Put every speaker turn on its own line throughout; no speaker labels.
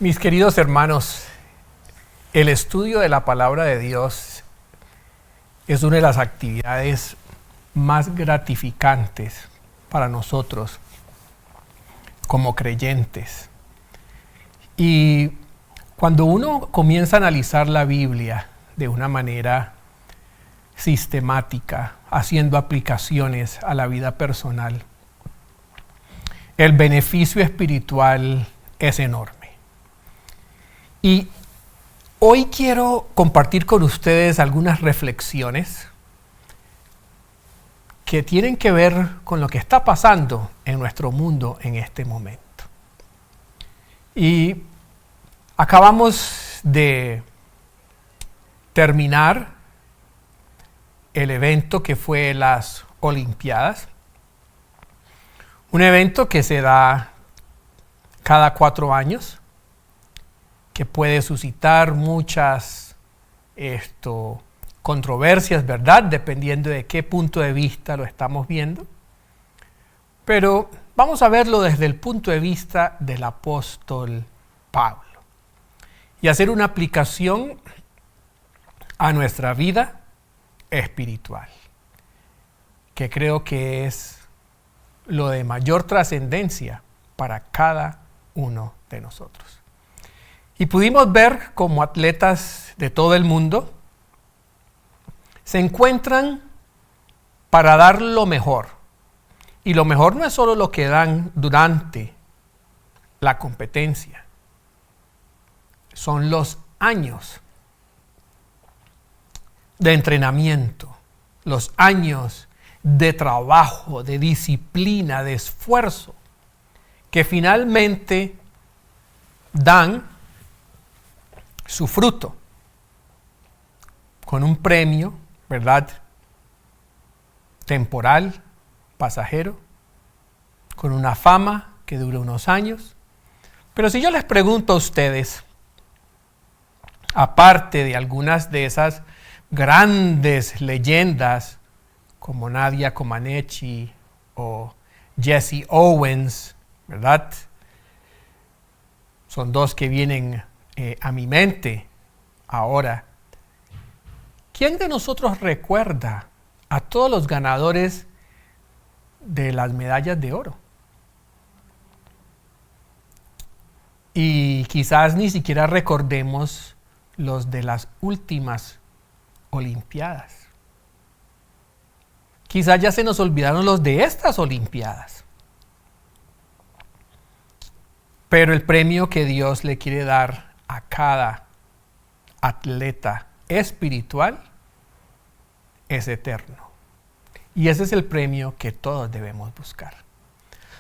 Mis queridos hermanos, el estudio de la palabra de Dios es una de las actividades más gratificantes para nosotros como creyentes. Y cuando uno comienza a analizar la Biblia de una manera sistemática, haciendo aplicaciones a la vida personal, el beneficio espiritual es enorme. Y hoy quiero compartir con ustedes algunas reflexiones que tienen que ver con lo que está pasando en nuestro mundo en este momento. Y acabamos de terminar el evento que fue las Olimpiadas. Un evento que se da cada 4 años, que puede suscitar muchas controversias, ¿verdad? Dependiendo de qué punto de vista lo estamos viendo. Pero vamos a verlo desde el punto de vista del apóstol Pablo y hacer una aplicación a nuestra vida espiritual, que creo que es lo de mayor trascendencia para cada uno de nosotros. Y pudimos ver cómo atletas de todo el mundo se encuentran para dar lo mejor. Y lo mejor no es solo lo que dan durante la competencia. Son los años de entrenamiento, los años de trabajo, de disciplina, de esfuerzo, que finalmente dan su fruto con un premio, ¿verdad? Temporal, pasajero, con una fama que dura unos años. Pero si yo les pregunto a ustedes, aparte de algunas de esas grandes leyendas como Nadia Comaneci o Jesse Owens, ¿verdad? Son dos que vienen a mi mente ahora. ¿Quién de nosotros recuerda a todos los ganadores de las medallas de oro? Y quizás ni siquiera recordemos los de las últimas Olimpiadas. Quizás ya se nos olvidaron los de estas Olimpiadas. Pero el premio que Dios le quiere dar a cada atleta espiritual es eterno. Y ese es el premio que todos debemos buscar.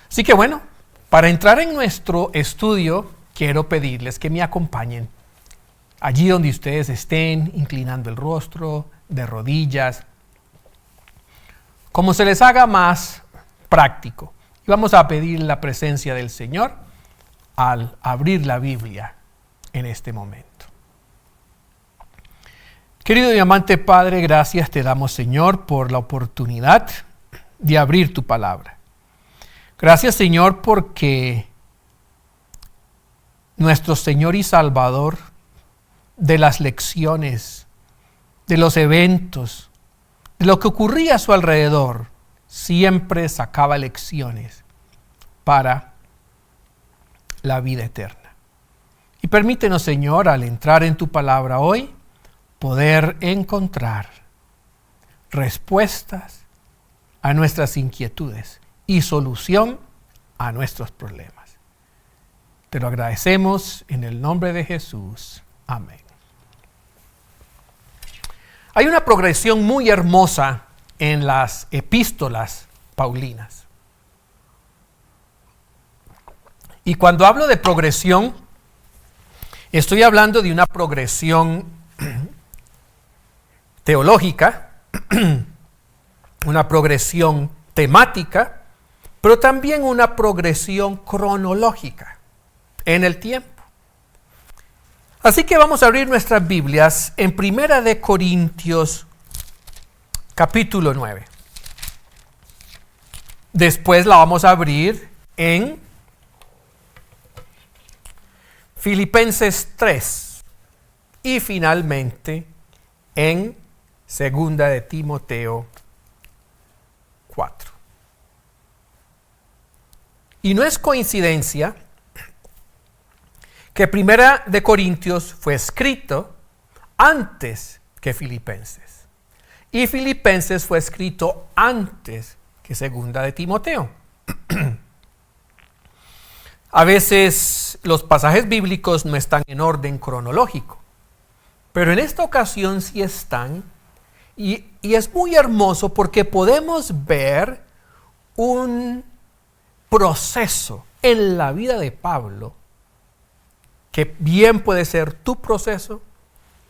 Así que bueno, para entrar en nuestro estudio, quiero pedirles que me acompañen allí donde ustedes estén, inclinando el rostro, de rodillas, como se les haga más práctico. Y vamos a pedir la presencia del Señor al abrir la Biblia en este momento. Querido y amante Padre, gracias te damos, Señor, por la oportunidad de abrir tu palabra. Gracias, Señor, porque nuestro Señor y Salvador, de las lecciones, de los eventos, de lo que ocurría a su alrededor, siempre sacaba lecciones para la vida eterna. Y permítenos, Señor, al entrar en tu palabra hoy, poder encontrar respuestas a nuestras inquietudes y solución a nuestros problemas. Te lo agradecemos en el nombre de Jesús. Amén. Hay una progresión muy hermosa en las epístolas paulinas. Y cuando hablo de progresión, estoy hablando de una progresión teológica, una progresión temática, pero también una progresión cronológica en el tiempo. Así que vamos a abrir nuestras Biblias en 1 de Corintios capítulo 9. Después la vamos a abrir en Filipenses 3 y finalmente en 2 de Timoteo 4. Y no es coincidencia que 1 de Corintios fue escrito antes que Filipenses. Y Filipenses fue escrito antes que 2 de Timoteo. A veces los pasajes bíblicos no están en orden cronológico, pero en esta ocasión sí están, y es muy hermoso porque podemos ver un proceso en la vida de Pablo que bien puede ser tu proceso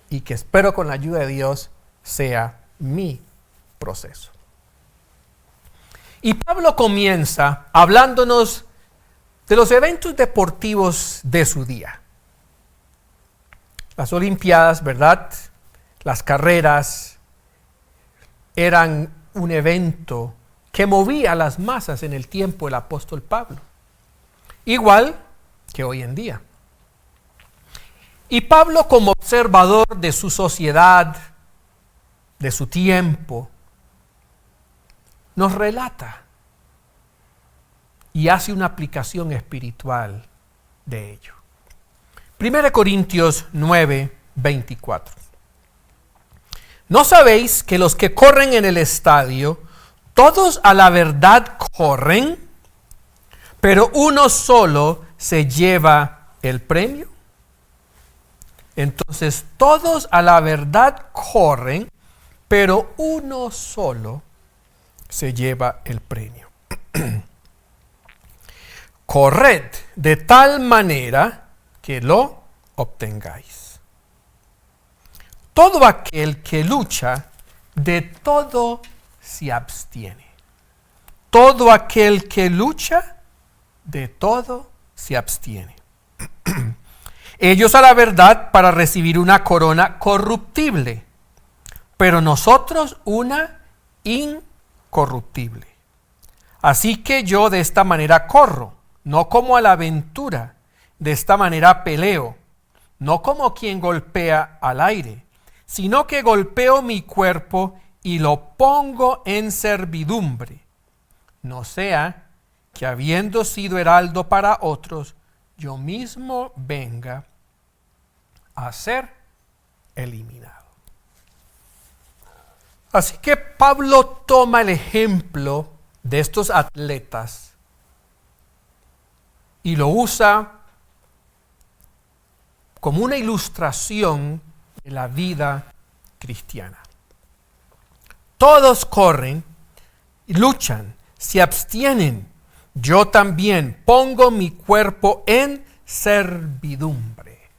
y que espero con la ayuda de Dios sea mi proceso. Y Pablo comienza hablándonos de los eventos deportivos de su día. Las Olimpiadas, ¿verdad? Las carreras eran un evento que movía a las masas en el tiempo del apóstol Pablo. Igual que hoy en día. Y Pablo, como observador de su sociedad, de su tiempo, nos relata y hace una aplicación espiritual de ello. 1 Corintios 9, 24. ¿No sabéis que los que corren en el estadio, todos a la verdad corren, pero uno solo se lleva el premio? Entonces todos a la verdad corren, pero uno solo se lleva el premio. Corred de tal manera que lo obtengáis. Todo aquel que lucha, de todo se abstiene. Todo aquel que lucha, de todo se abstiene. Ellos a la verdad para recibir una corona corruptible, pero nosotros una incorruptible. Así que yo de esta manera corro, no como a la aventura, de esta manera peleo, no como quien golpea al aire, sino que golpeo mi cuerpo y lo pongo en servidumbre, no sea que habiendo sido heraldo para otros, yo mismo venga a ser eliminado. Así que Pablo toma el ejemplo de estos atletas y lo usa como una ilustración de la vida cristiana. Todos corren, luchan, se abstienen. Yo también pongo mi cuerpo en servidumbre.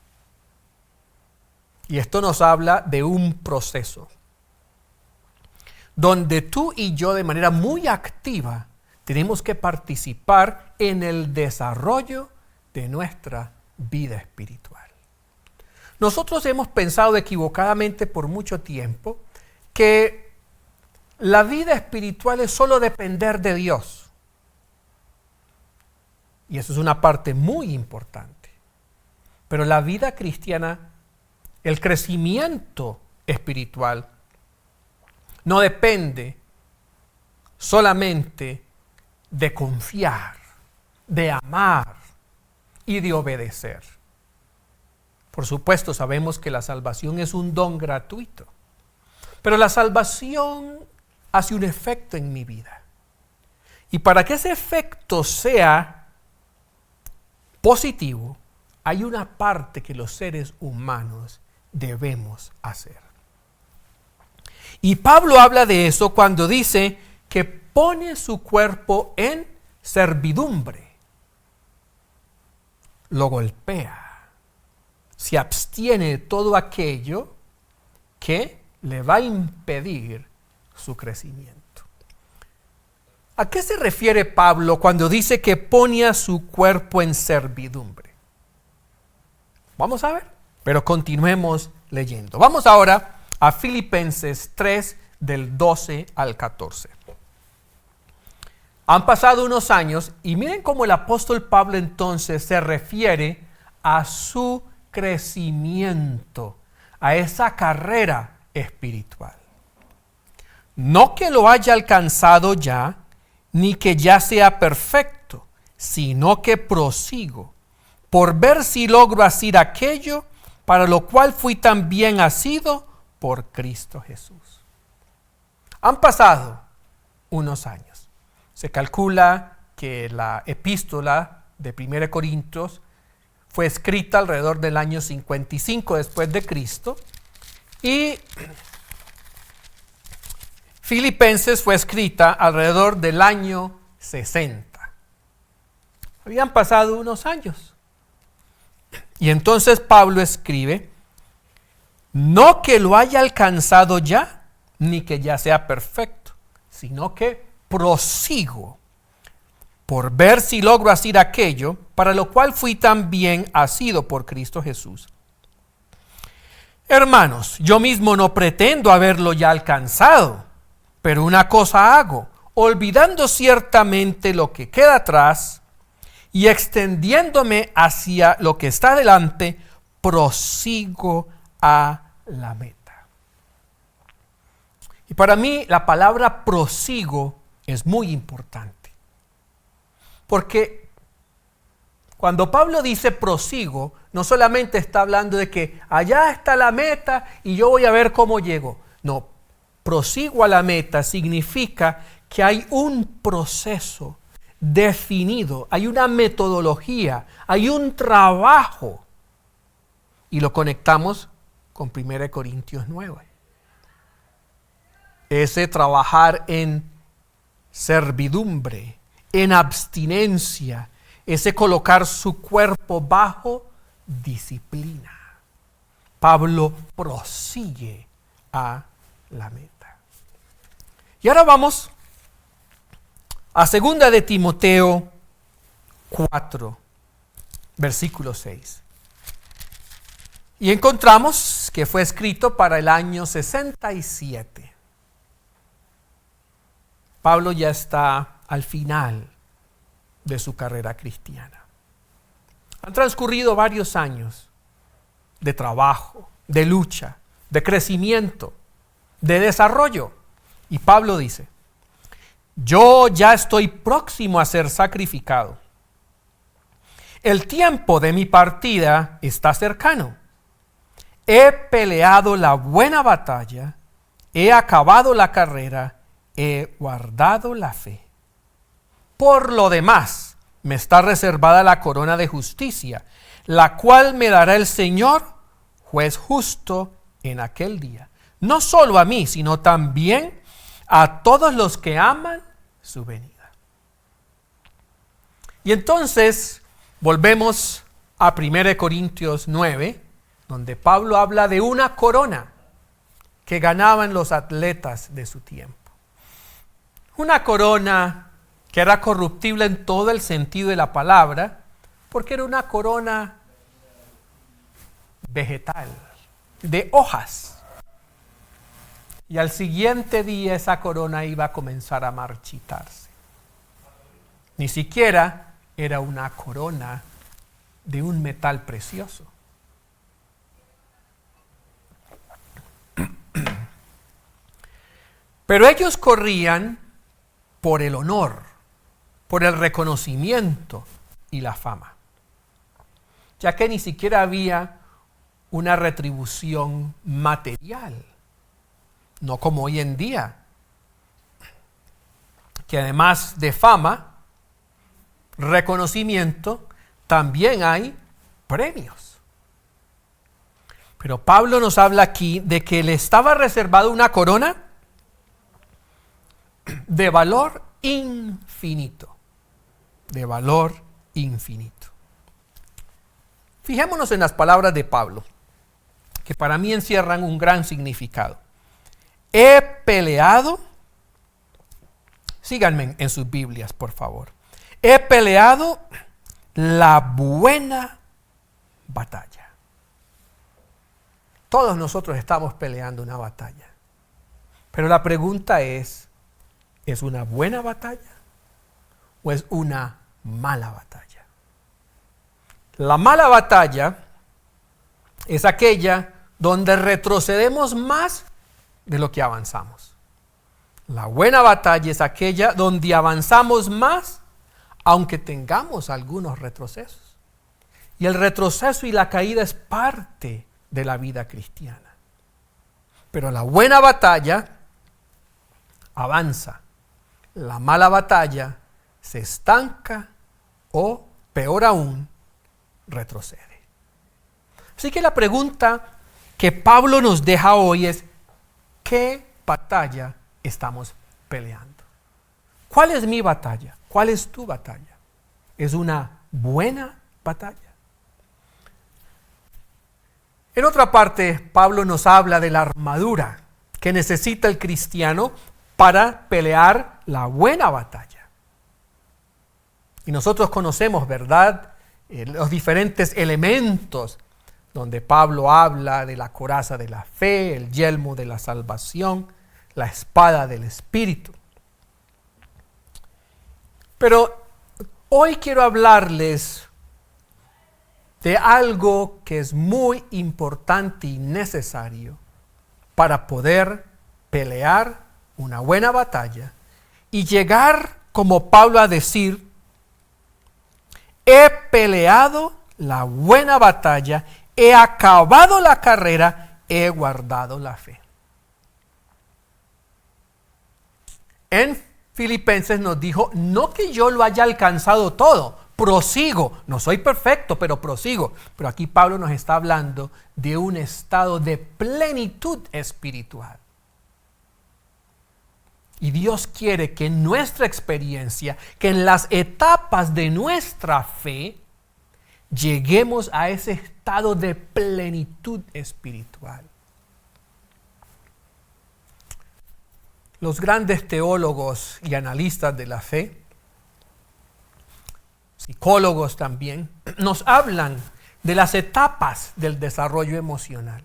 Y esto nos habla de un proceso donde tú y yo de manera muy activa tenemos que participar en el desarrollo de nuestra vida espiritual. Nosotros hemos pensado equivocadamente por mucho tiempo que la vida espiritual es solo depender de Dios. Y eso es una parte muy importante. Pero la vida cristiana, el crecimiento espiritual, no depende solamente de confiar, de amar y de obedecer. Por supuesto, sabemos que la salvación es un don gratuito, pero la salvación hace un efecto en mi vida. Y para que ese efecto sea positivo, hay una parte que los seres humanos debemos hacer. Y Pablo habla de eso cuando dice que pone su cuerpo en servidumbre. Lo golpea. Se abstiene de todo aquello que le va a impedir su crecimiento. ¿A qué se refiere Pablo cuando dice que ponía su cuerpo en servidumbre? Vamos a ver, pero continuemos leyendo. Vamos ahora a Filipenses 3, del 12 al 14. Han pasado unos años y miren cómo el apóstol Pablo entonces se refiere a su crecimiento, a esa carrera espiritual. No que lo haya alcanzado ya, ni que ya sea perfecto, sino que prosigo, por ver si logro hacer aquello para lo cual fui también asido por Cristo Jesús. Han pasado unos años. Se calcula que la epístola de 1 Corintios fue escrita alrededor del año 55 después de Cristo y Filipenses fue escrita alrededor del año 60. Habían pasado unos años. Y entonces Pablo escribe, no que lo haya alcanzado ya, ni que ya sea perfecto, sino que prosigo por ver si logro hacer aquello para lo cual fui también asido por Cristo Jesús. Hermanos, yo mismo no pretendo haberlo ya alcanzado, pero una cosa hago, olvidando ciertamente lo que queda atrás y extendiéndome hacia lo que está delante, prosigo a la meta. Y para mí la palabra prosigo es muy importante. Porque cuando Pablo dice prosigo, no solamente está hablando de que allá está la meta y yo voy a ver cómo llego. No, prosigo a la meta significa que hay un proceso definido, hay una metodología, hay un trabajo. Y lo conectamos con 1 Corintios 9. Ese trabajar en servidumbre, en abstinencia, ese colocar su cuerpo bajo disciplina. Pablo prosigue a la meta. Y ahora vamos a 2 de Timoteo 4, versículo 6. Y encontramos que fue escrito para el año 67. Pablo ya está al final de su carrera cristiana. Han transcurrido varios años de trabajo, de lucha, de crecimiento, de desarrollo. Y Pablo dice, yo ya estoy próximo a ser sacrificado. El tiempo de mi partida está cercano. He peleado la buena batalla, he acabado la carrera, he guardado la fe. Por lo demás, me está reservada la corona de justicia, la cual me dará el Señor, juez justo, en aquel día. No solo a mí, sino también a todos los que aman su venida. Y entonces volvemos a 1 Corintios 9, donde Pablo habla de una corona que ganaban los atletas de su tiempo. Una corona que era corruptible en todo el sentido de la palabra, porque era una corona vegetal, de hojas. Y al siguiente día esa corona iba a comenzar a marchitarse. Ni siquiera era una corona de un metal precioso. Pero ellos corrían por el honor, por el reconocimiento y la fama, ya que ni siquiera había una retribución material, no como hoy en día, que además de fama, reconocimiento, también hay premios. Pero Pablo nos habla aquí de que le estaba reservado una corona de valor infinito. De valor infinito. Fijémonos en las palabras de Pablo, que para mí encierran un gran significado. He peleado, síganme en sus Biblias, por favor. He peleado la buena batalla. Todos nosotros estamos peleando una batalla. Pero la pregunta ¿es una buena batalla o es una mala batalla? La mala batalla es aquella donde retrocedemos más de lo que avanzamos. La buena batalla es aquella donde avanzamos más, aunque tengamos algunos retrocesos. Y el retroceso y la caída es parte de la vida cristiana. Pero la buena batalla avanza. La mala batalla se estanca o, peor aún, retrocede. Así que la pregunta que Pablo nos deja hoy es: ¿qué batalla estamos peleando? ¿Cuál es mi batalla? ¿Cuál es tu batalla? ¿Es una buena batalla? En otra parte, Pablo nos habla de la armadura que necesita el cristiano para pelear la buena batalla. Y nosotros conocemos, ¿verdad?, los diferentes elementos donde Pablo habla de la coraza de la fe, el yelmo de la salvación, la espada del Espíritu. Pero hoy quiero hablarles de algo que es muy importante y necesario para poder pelear una buena batalla y llegar, como Pablo, a decir: he peleado la buena batalla, he acabado la carrera, he guardado la fe. En Filipenses nos dijo: no que yo lo haya alcanzado todo, prosigo, no soy perfecto, pero prosigo. Pero aquí Pablo nos está hablando de un estado de plenitud espiritual. Y Dios quiere que en nuestra experiencia, que en las etapas de nuestra fe, lleguemos a ese estado de plenitud espiritual. Los grandes teólogos y analistas de la fe, psicólogos también, nos hablan de las etapas del desarrollo emocional.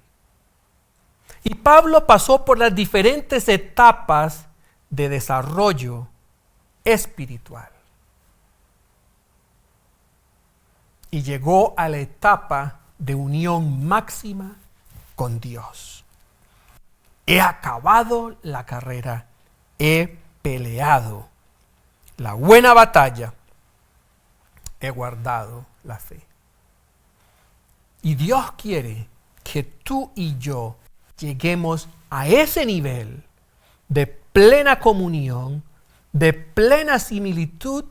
Y Pablo pasó por las diferentes etapas de desarrollo espiritual. Y llegó a la etapa de unión máxima con Dios. He acabado la carrera, he peleado la buena batalla, he guardado la fe. Y Dios quiere que tú y yo lleguemos a ese nivel de plena comunión, de plena similitud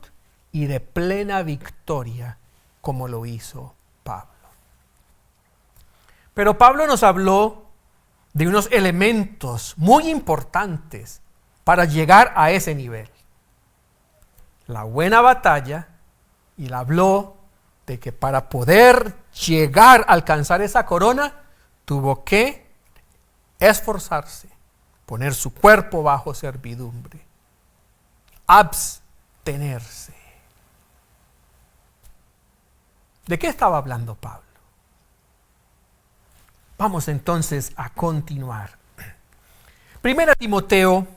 y de plena victoria, como lo hizo Pablo. Pero Pablo nos habló de unos elementos muy importantes para llegar a ese nivel. La buena batalla, y él habló de que para poder llegar a alcanzar esa corona, tuvo que esforzarse, poner su cuerpo bajo servidumbre, abstenerse. ¿De qué estaba hablando Pablo? Vamos entonces a continuar. 1 Timoteo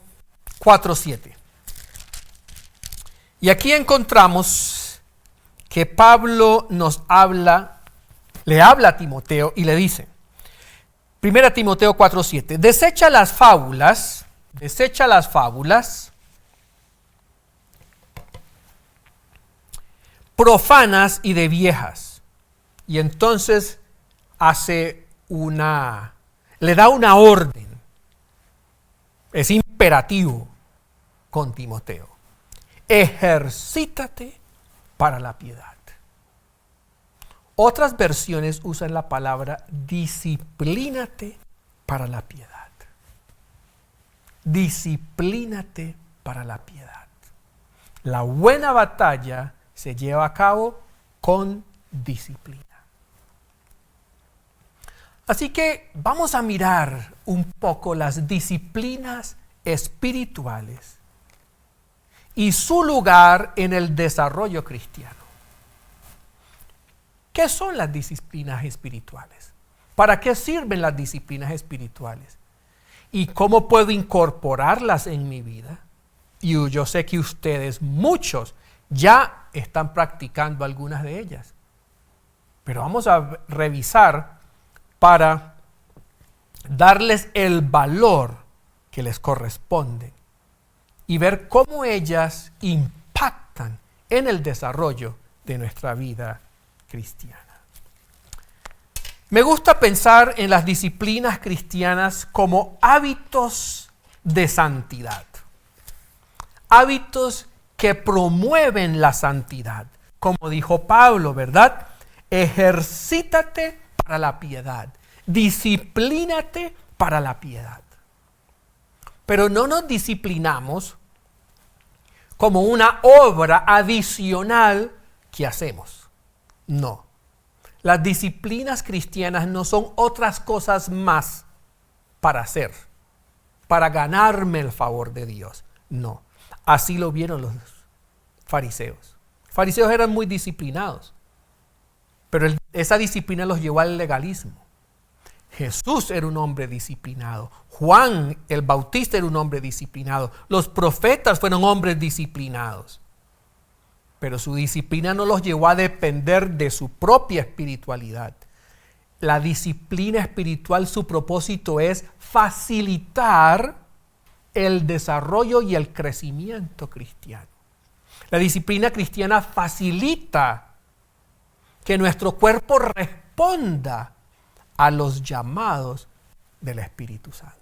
4:7. Y aquí encontramos que Pablo le habla a Timoteo y le dice, 1 Timoteo 4:7, desecha las fábulas profanas y de viejas. Y entonces le da una orden. Es imperativo con Timoteo. Ejercítate para la piedad. Otras versiones usan la palabra disciplínate para la piedad. Disciplínate para la piedad. La buena batalla se lleva a cabo con disciplina. Así que vamos a mirar un poco las disciplinas espirituales y su lugar en el desarrollo cristiano. ¿Qué son las disciplinas espirituales? ¿Para qué sirven las disciplinas espirituales? ¿Y cómo puedo incorporarlas en mi vida? Y yo sé que ustedes, muchos, ya están practicando algunas de ellas. Pero vamos a revisar para darles el valor que les corresponde y ver cómo ellas impactan en el desarrollo de nuestra vida cristiana. Me gusta pensar en las disciplinas cristianas como hábitos de santidad. Hábitos que promueven la santidad. Como dijo Pablo, ¿verdad? Ejercítate para la piedad. Disciplínate para la piedad. Pero no nos disciplinamos como una obra adicional que hacemos. No. Las disciplinas cristianas no son otras cosas más para hacer, para ganarme el favor de Dios. No. Así lo vieron los fariseos. Los fariseos eran muy disciplinados, pero esa disciplina los llevó al legalismo. Jesús era un hombre disciplinado. Juan el Bautista era un hombre disciplinado. Los profetas fueron hombres disciplinados. Pero su disciplina no los llevó a depender de su propia espiritualidad. La disciplina espiritual, su propósito es facilitar el desarrollo y el crecimiento cristiano. La disciplina cristiana facilita que nuestro cuerpo responda a los llamados del Espíritu Santo.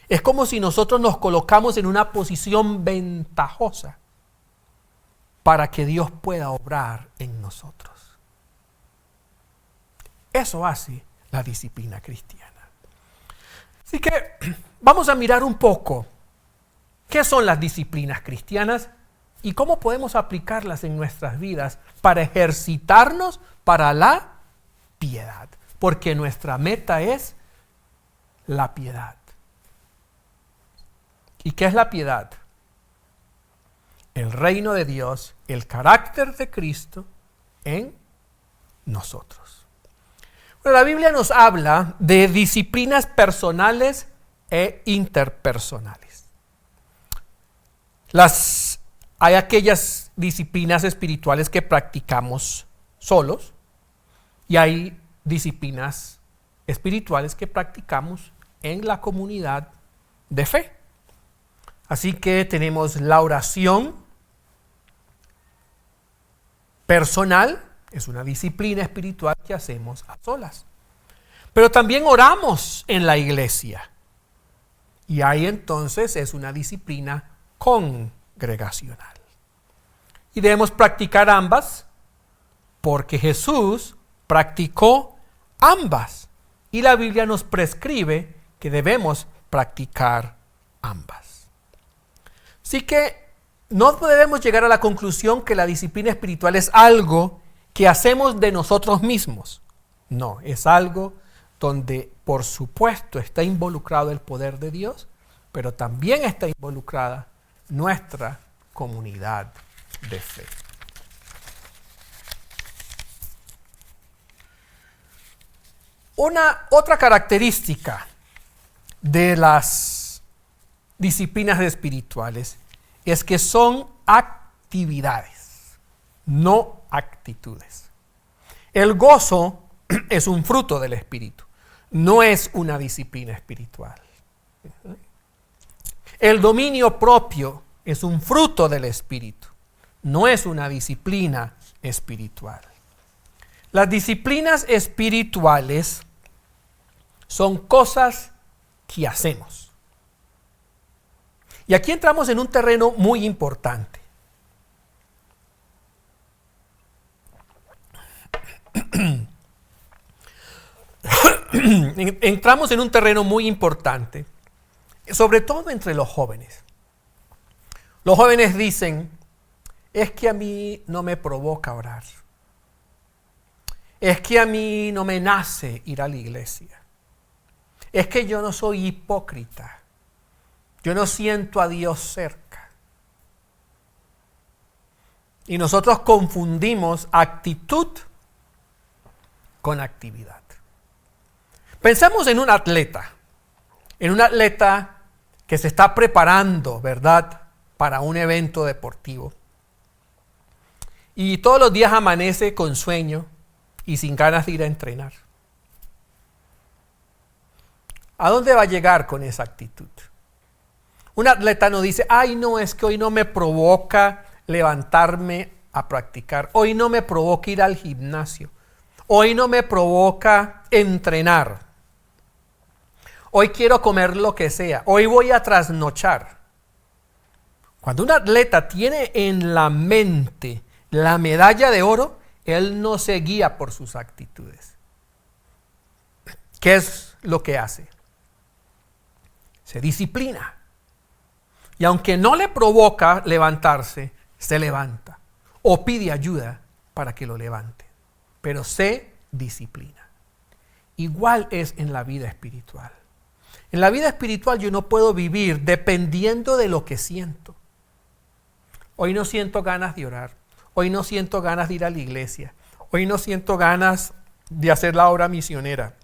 Es como si nosotros nos colocamos en una posición ventajosa para que Dios pueda obrar en nosotros. Eso hace la disciplina cristiana. Así que vamos a mirar un poco qué son las disciplinas cristianas y cómo podemos aplicarlas en nuestras vidas para ejercitarnos para la piedad. Porque nuestra meta es la piedad. ¿Y qué es la piedad? El reino de Dios, el carácter de Cristo en nosotros. Bueno, la Biblia nos habla de disciplinas personales e interpersonales. Hay aquellas disciplinas espirituales que practicamos solos y hay disciplinas espirituales que practicamos en la comunidad de fe. Así que tenemos la oración personal, es una disciplina espiritual que hacemos a solas. Pero también oramos en la iglesia. Y ahí entonces es una disciplina congregacional. Y debemos practicar ambas porque Jesús practicó ambas. Y la Biblia nos prescribe que debemos practicar ambas. Así que no debemos llegar a la conclusión que la disciplina espiritual es algo que hacemos de nosotros mismos. No, es algo donde por supuesto está involucrado el poder de Dios, pero también está involucrada nuestra comunidad de fe. Otra característica de las disciplinas espirituales es que son actividades, no actitudes. El gozo es un fruto del Espíritu, no es una disciplina espiritual. El dominio propio es un fruto del Espíritu, no es una disciplina espiritual. Las disciplinas espirituales son cosas que hacemos. Y aquí entramos en un terreno muy importante. Entramos en un terreno muy importante, sobre todo entre los jóvenes. Los jóvenes dicen, es que a mí no me provoca orar. Es que a mí no me nace ir a la iglesia. Es que yo no soy hipócrita. Yo no siento a Dios cerca. Y nosotros confundimos actitud con actividad. Pensamos en un atleta que se está preparando, ¿verdad?, para un evento deportivo. Y todos los días amanece con sueño y sin ganas de ir a entrenar. ¿A dónde va a llegar con esa actitud? Un atleta no dice, ay no, es que hoy no me provoca levantarme a practicar, hoy no me provoca ir al gimnasio, hoy no me provoca entrenar, hoy quiero comer lo que sea, hoy voy a trasnochar. Cuando un atleta tiene en la mente la medalla de oro, él no se guía por sus actitudes. ¿Qué es lo que hace? Se disciplina. Y aunque no le provoca levantarse, se levanta o pide ayuda para que lo levante. Pero se disciplina. Igual es en la vida espiritual. En la vida espiritual yo no puedo vivir dependiendo de lo que siento. Hoy no siento ganas de orar. Hoy no siento ganas de ir a la iglesia. Hoy no siento ganas de hacer la obra misionera.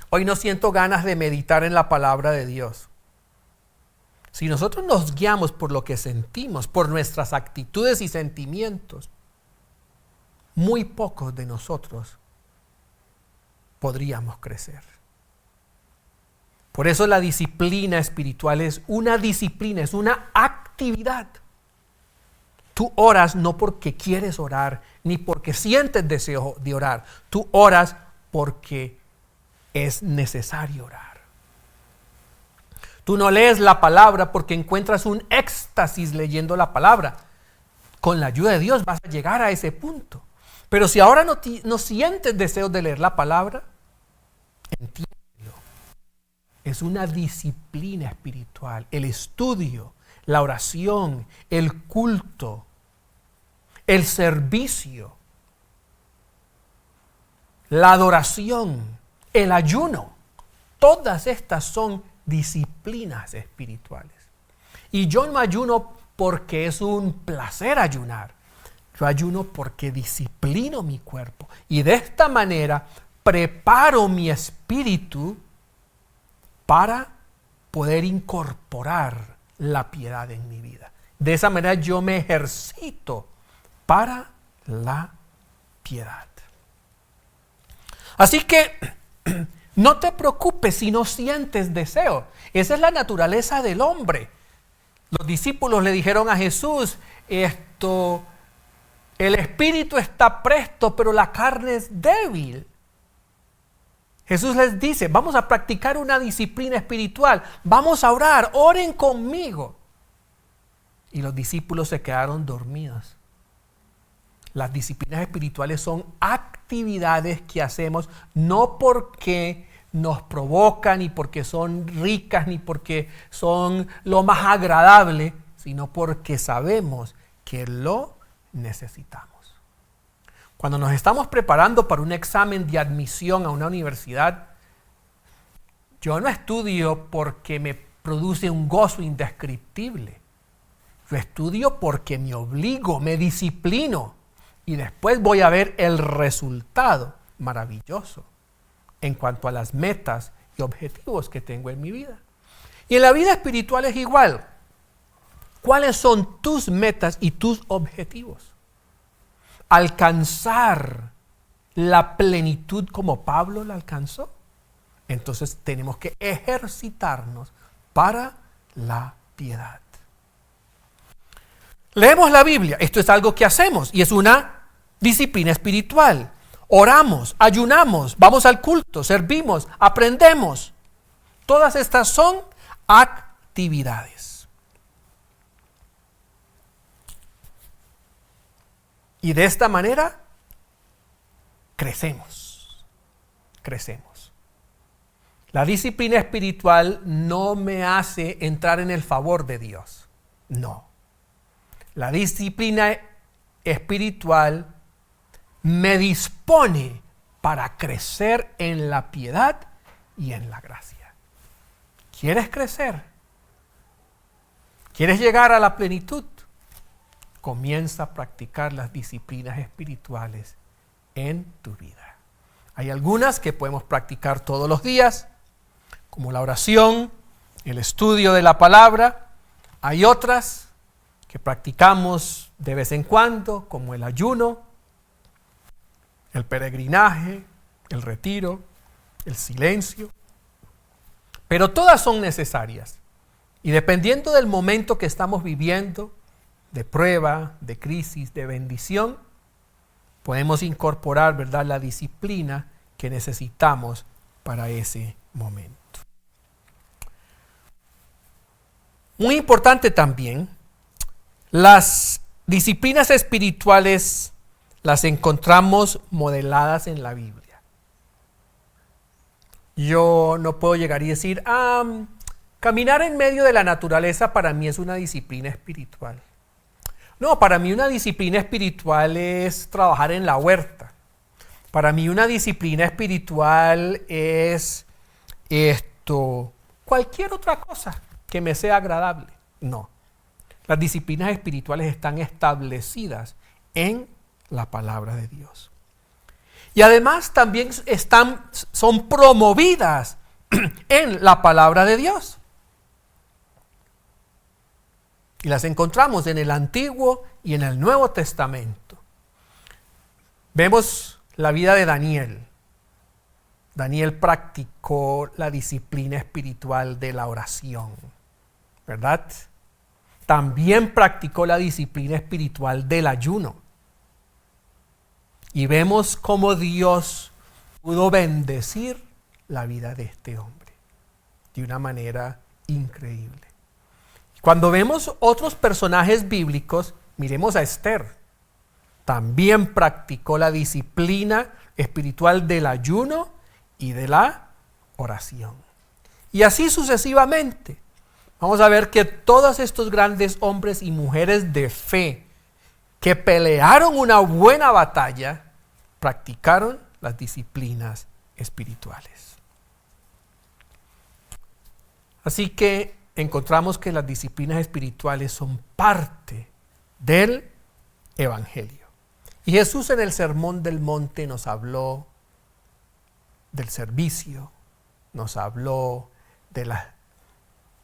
Hoy no siento ganas de meditar en la palabra de Dios. Si nosotros nos guiamos por lo que sentimos, por nuestras actitudes y sentimientos, muy pocos de nosotros podríamos crecer. Por eso la disciplina espiritual es una disciplina, es una actividad. Tú oras no porque quieres orar, ni porque sientes deseo de orar. Tú oras porque es necesario orar. Tú no lees la palabra porque encuentras un éxtasis leyendo la palabra. Con la ayuda de Dios vas a llegar a ese punto. Pero si ahora no sientes deseo de leer la palabra, entiéndelo. Es una disciplina espiritual. El estudio, la oración, el culto, el servicio, la adoración, el ayuno. Todas estas son disciplinas espirituales. Y yo no ayuno porque es un placer ayunar. Yo ayuno porque disciplino mi cuerpo. Y de esta manera preparo mi espíritu para poder incorporar la piedad en mi vida. De esa manera yo me ejercito para la piedad. Así que no te preocupes si no sientes deseo. Esa es la naturaleza del hombre. Los discípulos le dijeron a Jesús, el espíritu está presto, pero la carne es débil. Jesús les dice, vamos a practicar una disciplina espiritual, vamos a orar, oren conmigo. Y los discípulos se quedaron dormidos. Las disciplinas espirituales son actividades que hacemos no porque nos provocan, ni porque son ricas, ni porque son lo más agradable, sino porque sabemos que lo necesitamos. Cuando nos estamos preparando para un examen de admisión a una universidad, yo no estudio porque me produce un gozo indescriptible. Yo estudio porque me obligo, me disciplino y después voy a ver el resultado maravilloso en cuanto a las metas y objetivos que tengo en mi vida. Y en la vida espiritual es igual. ¿Cuáles son tus metas y tus objetivos? ¿Alcanzar la plenitud como Pablo la alcanzó? Entonces tenemos que ejercitarnos para la piedad. Leemos la Biblia. Esto es algo que hacemos y es una disciplina espiritual. Oramos, ayunamos, vamos al culto, servimos, aprendemos. Todas estas son actividades. Y de esta manera crecemos. La disciplina espiritual no me hace entrar en el favor de Dios. No. La disciplina espiritual me dispone para crecer en la piedad y en la gracia. ¿Quieres crecer? ¿Quieres llegar a la plenitud? Comienza a practicar las disciplinas espirituales en tu vida. Hay algunas que podemos practicar todos los días, como la oración, el estudio de la palabra. Hay otras que practicamos de vez en cuando, como el ayuno, el peregrinaje, el retiro, el silencio. Pero todas son necesarias. Y dependiendo del momento que estamos viviendo, de prueba, de crisis, de bendición, podemos incorporar, ¿verdad?, la disciplina que necesitamos para ese momento. Muy importante también, las disciplinas espirituales las encontramos modeladas en la Biblia. Yo no puedo llegar y decir, caminar en medio de la naturaleza para mí es una disciplina espiritual. No, para mí una disciplina espiritual es trabajar en la huerta. Para mí una disciplina espiritual es cualquier otra cosa que me sea agradable. No. Las disciplinas espirituales están establecidas en la palabra de Dios. Y además también son promovidas en la palabra de Dios. Y las encontramos en el Antiguo y en el Nuevo Testamento. Vemos la vida de Daniel. Daniel practicó la disciplina espiritual de la oración, ¿verdad? También practicó la disciplina espiritual del ayuno. Y vemos cómo Dios pudo bendecir la vida de este hombre de una manera increíble. Cuando vemos otros personajes bíblicos, miremos a Esther. También practicó la disciplina espiritual del ayuno y de la oración. Y así sucesivamente. Vamos a ver que todos estos grandes hombres y mujeres de fe que pelearon una buena batalla, practicaron las disciplinas espirituales. Así que encontramos que las disciplinas espirituales son parte del Evangelio. Y Jesús en el Sermón del Monte nos habló del servicio, nos habló de las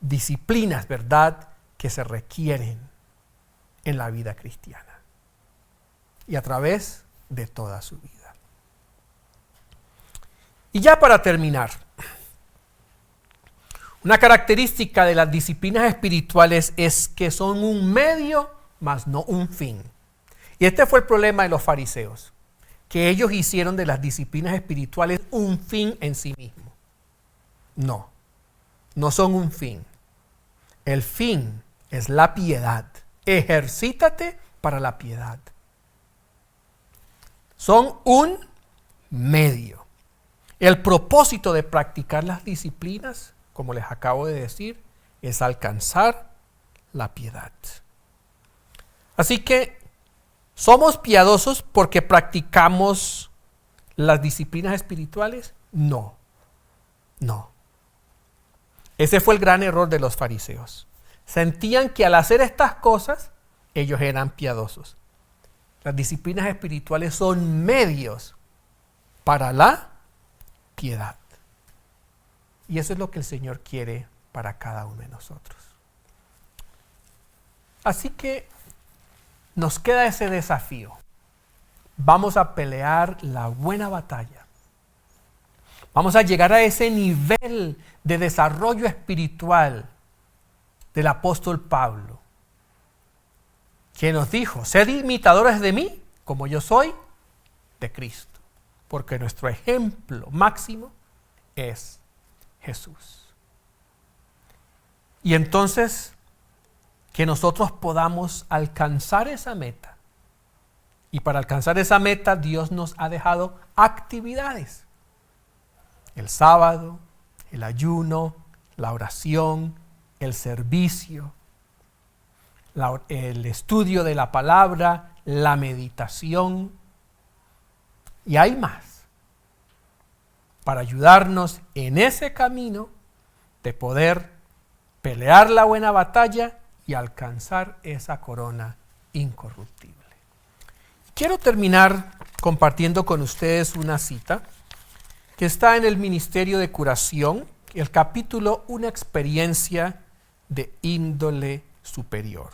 disciplinas, ¿verdad?, que se requieren en la vida cristiana y a través de toda su vida. Y ya para terminar, una característica de las disciplinas espirituales es que son un medio, mas no un fin. Y este fue el problema de los fariseos, que ellos hicieron de las disciplinas espirituales un fin en sí mismo. No, no son un fin. El fin es la piedad. Ejercítate para la piedad. Son un medio. El propósito de practicar las disciplinas, como les acabo de decir, es alcanzar la piedad. Así que, ¿somos piadosos porque practicamos las disciplinas espirituales? No, no. Ese fue el gran error de los fariseos. Sentían que al hacer estas cosas, ellos eran piadosos. Las disciplinas espirituales son medios para la piedad. Y eso es lo que el Señor quiere para cada uno de nosotros. Así que nos queda ese desafío. Vamos a pelear la buena batalla. Vamos a llegar a ese nivel de desarrollo espiritual del apóstol Pablo, que nos dijo: sed imitadores de mí, como yo soy de Cristo, porque nuestro ejemplo máximo es Jesús. Y entonces, que nosotros podamos alcanzar esa meta. Y para alcanzar esa meta, Dios nos ha dejado actividades. El sábado, el ayuno, la oración, el servicio, el estudio de la palabra, la meditación. Y hay más para ayudarnos en ese camino de poder pelear la buena batalla y alcanzar esa corona incorruptible. Quiero terminar compartiendo con ustedes una cita que está en el Ministerio de Curación, el capítulo Una experiencia de índole superior,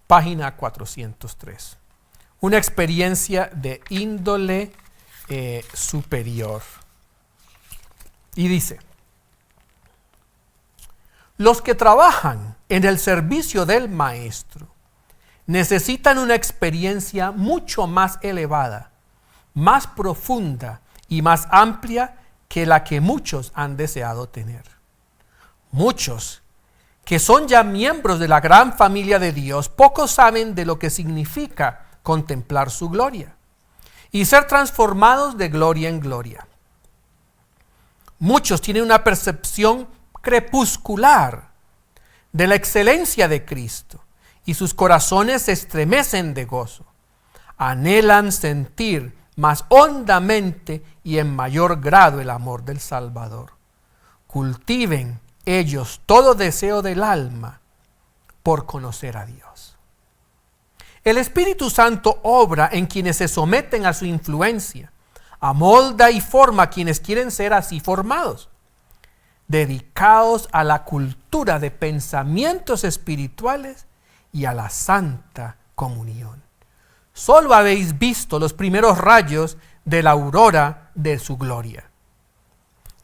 página 403. Una experiencia de índole superior. Y dice: los que trabajan en el servicio del maestro necesitan una experiencia mucho más elevada, más profunda y más amplia que la que muchos han deseado tener. Muchos que son ya miembros de la gran familia de Dios, pocos saben de lo que significa contemplar su gloria y ser transformados de gloria en gloria. Muchos tienen una percepción crepuscular de la excelencia de Cristo y sus corazones se estremecen de gozo. Anhelan sentir más hondamente y en mayor grado el amor del Salvador. Cultiven ellos todo deseo del alma por conocer a Dios. El Espíritu Santo obra en quienes se someten a su influencia, amolda y forma a quienes quieren ser así formados, dedicados a la cultura de pensamientos espirituales y a la santa comunión. Solo habéis visto los primeros rayos de la aurora de su gloria.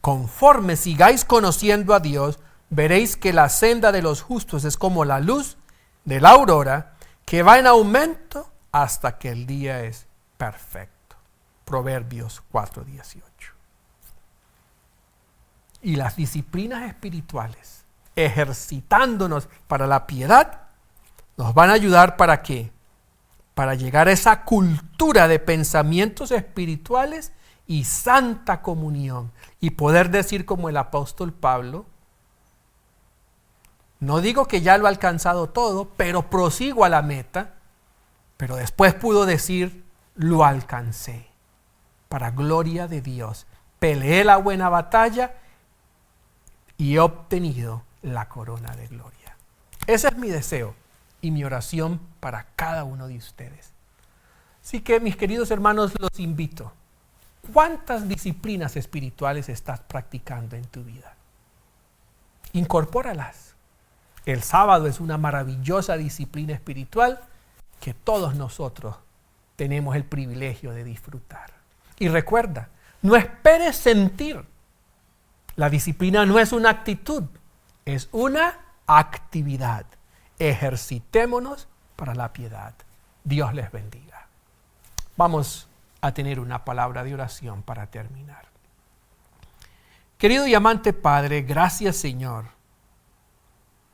Conforme sigáis conociendo a Dios, veréis que la senda de los justos es como la luz de la aurora, que va en aumento hasta que el día es perfecto. Proverbios 4:18. Y las disciplinas espirituales, ejercitándonos para la piedad, nos van a ayudar ¿para qué? Para llegar a esa cultura de pensamientos espirituales y santa comunión, y poder decir como el apóstol Pablo: no digo que ya lo he alcanzado todo, pero prosigo a la meta. Pero después pudo decir: lo alcancé, para gloria de Dios. Peleé la buena batalla y he obtenido la corona de gloria. Ese es mi deseo y mi oración para cada uno de ustedes. Así que, mis queridos hermanos, los invito. ¿Cuántas disciplinas espirituales estás practicando en tu vida? Incorpóralas. El sábado es una maravillosa disciplina espiritual que todos nosotros tenemos el privilegio de disfrutar. Y recuerda, no esperes sentir. La disciplina no es una actitud, es una actividad. Ejercitémonos para la piedad. Dios les bendiga. Vamos a tener una palabra de oración para terminar. Querido y amante Padre, gracias Señor,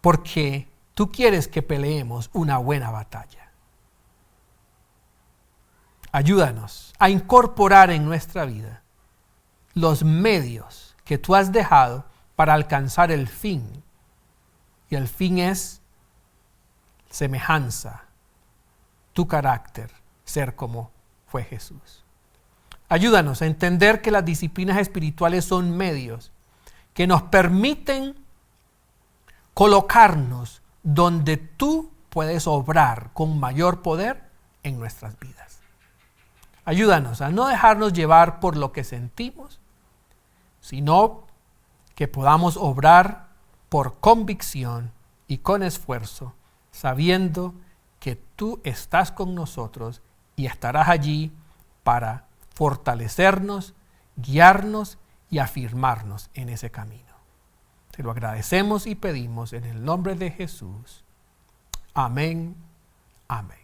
porque tú quieres que peleemos una buena batalla. Ayúdanos a incorporar en nuestra vida los medios que tú has dejado para alcanzar el fin. Y el fin es semejanza, tu carácter, ser como fue Jesús. Ayúdanos a entender que las disciplinas espirituales son medios que nos permiten colocarnos donde tú puedes obrar con mayor poder en nuestras vidas. Ayúdanos a no dejarnos llevar por lo que sentimos, sino que podamos obrar por convicción y con esfuerzo, sabiendo que tú estás con nosotros y estarás allí para fortalecernos, guiarnos y afirmarnos en ese camino. Te lo agradecemos y pedimos en el nombre de Jesús. Amén. Amén.